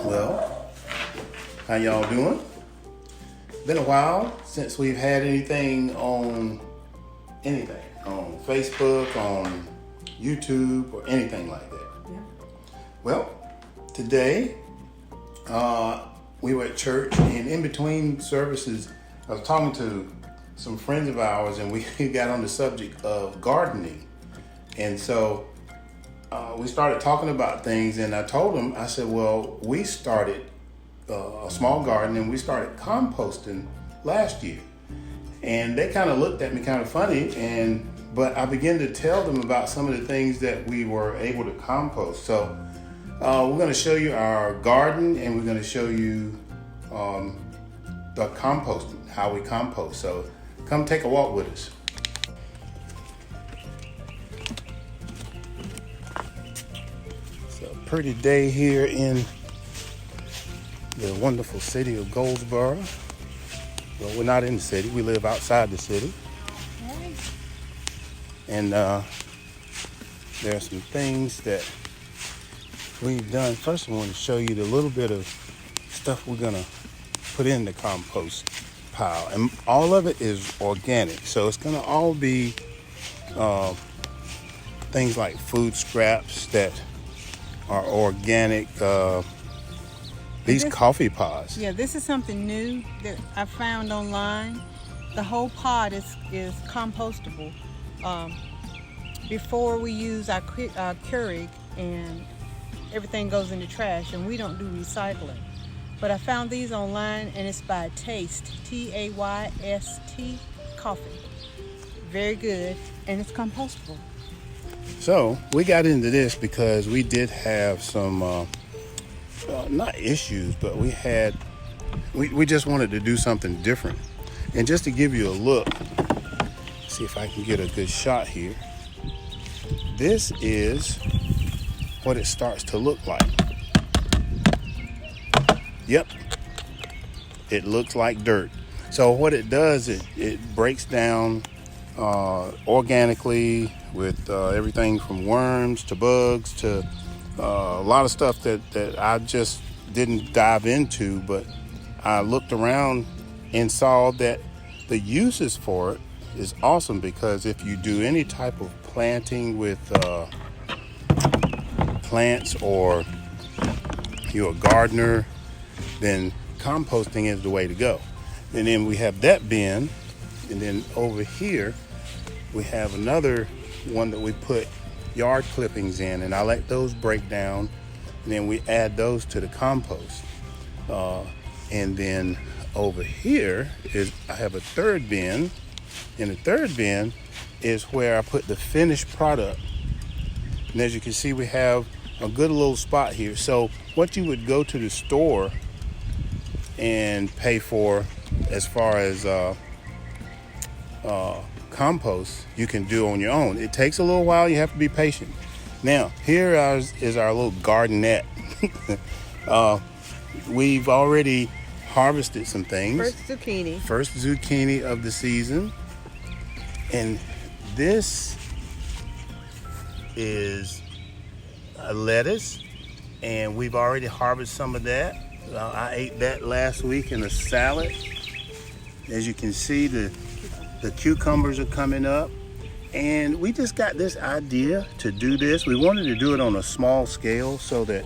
Well, how y'all doing? Been a while since we've had anything on Facebook, on YouTube, or anything like that. Yeah. Well, today we were at church, and in between services, I was talking to some friends of ours, and we got on the subject of gardening. And so we started talking about things, and I told them, I said, well, we started a small garden, and we started composting last year. And they kind of looked at me kind of funny, but I began to tell them about some of the things that we were able to compost. So we're going to show you our garden, and we're going to show you the composting, how we compost. So come take a walk with us. It's a pretty day here in the wonderful city of Goldsboro. Well, we're not in the city. We live outside the city. Right. And there are some things that we've done. First, I want to show you the little bit of stuff we're going to put in the compost pile. And all of it is organic. So it's going to all be things like food scraps that are organic. These coffee pods. Yeah, this is something new that I found online. The whole pod is compostable. Before we use our Keurig, and everything goes in the trash, and we don't do recycling. But I found these online, and it's by Taste, T-A-Y-S-T, coffee. Very good, and it's compostable. So we got into this because we did have some not issues, but we just wanted to do something different. And just to give you a look, see if I can get a good shot here. This is what it starts to look like. Yep, it looks like dirt. So what it does, it breaks down organically with everything from worms to bugs to a lot of stuff that I just didn't dive into, but I looked around and saw that the uses for it is awesome, because if you do any type of planting with plants, or you're a gardener, then composting is the way to go. And then we have that bin, and then over here we have another one that we put yard clippings in, and I let those break down, and then we add those to the compost. And then over here is I have a third bin, and the third bin is where I put the finished product. And as you can see, we have a good little spot here. So what you would go to the store and pay for as far as compost, you can do on your own. It takes a little while. You have to be patient. Now, here is our little gardenette. We've already harvested some things. First zucchini of the season. And this is a lettuce, and we've already harvested some of that. I ate that last week in a salad. As you can see, the cucumbers are coming up, and we just got this idea to do this. We wanted to do it on a small scale so that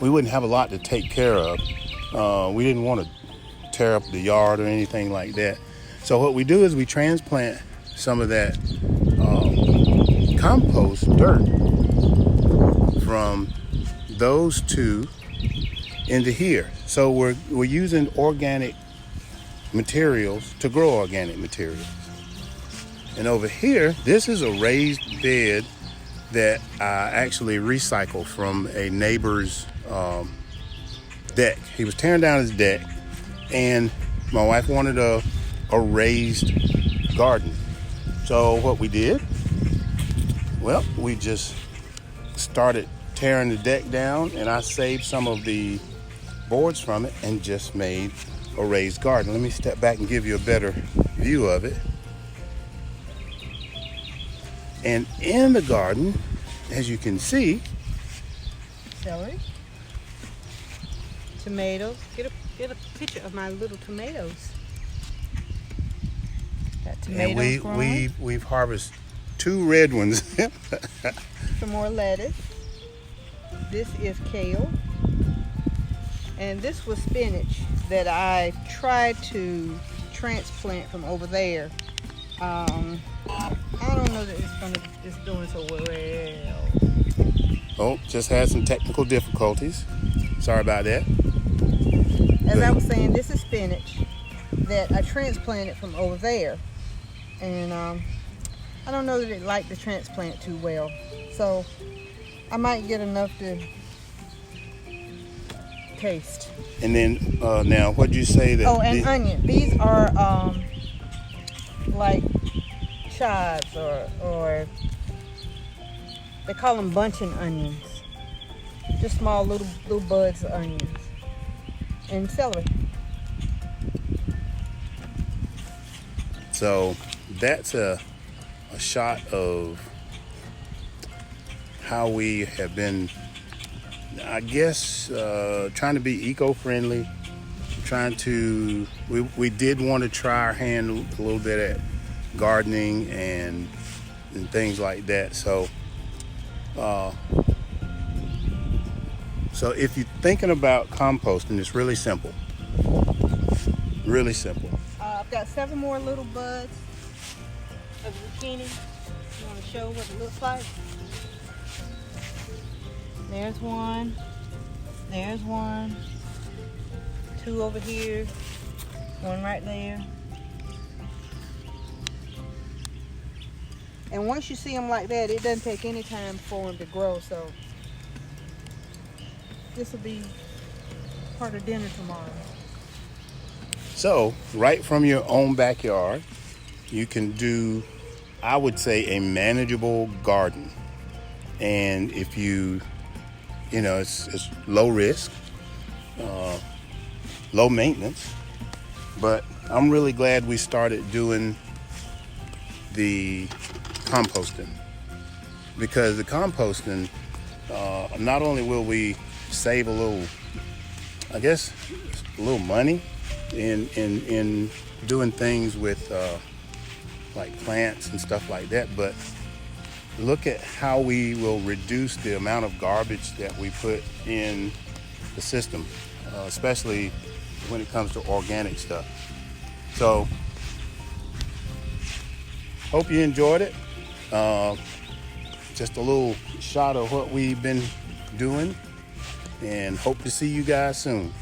we wouldn't have a lot to take care of. We didn't want to tear up the yard or anything like that. So what we do is we transplant some of that compost dirt from those two into here. So we're using organic materials to grow organic materials. And over here, this is a raised bed that I actually recycled from a neighbor's deck. He was tearing down his deck, and my wife wanted a raised garden. So what we did, well, we just started tearing the deck down, and I saved some of the boards from it and just made a raised garden. Let me step back and give you a better view of it. And in the garden, as you can see, celery, tomatoes. Get a picture of my little tomatoes. Got tomatoes and growing. we've harvested 2 red ones. Some more lettuce. This is kale. And this was spinach that I tried to transplant from over there. I don't know that it's doing so well. Oh, just had some technical difficulties. Sorry about that. As I was saying, this is spinach that I transplanted from over there. And I don't know that it liked the transplant too well. So I might get enough to taste. And then now, what'd you say that? Oh, and onion. These are like chives or they call them bunching onions. Just small little buds of onions. And celery. So that's a shot of how we have been, I guess, trying to be eco-friendly. We did want to try our hand a little bit at gardening and things like that. So if you're thinking about composting, it's really simple. Really simple. I've got 7 more little buds of zucchini. You want to show what it looks like? There's one. There's one. 2 over here. 1 right there. And once you see them like that, it doesn't take any time for them to grow. So this will be part of dinner tomorrow. So, right from your own backyard, you can do, I would say, a manageable garden. And if it's low risk, low maintenance. But I'm really glad we started doing the composting, because the composting, not only will we save a little money in doing things with like plants and stuff like that, but look at how we will reduce the amount of garbage that we put in the system, especially when it comes to organic stuff. So hope you enjoyed it. Just a little shot of what we've been doing, and hope to see you guys soon.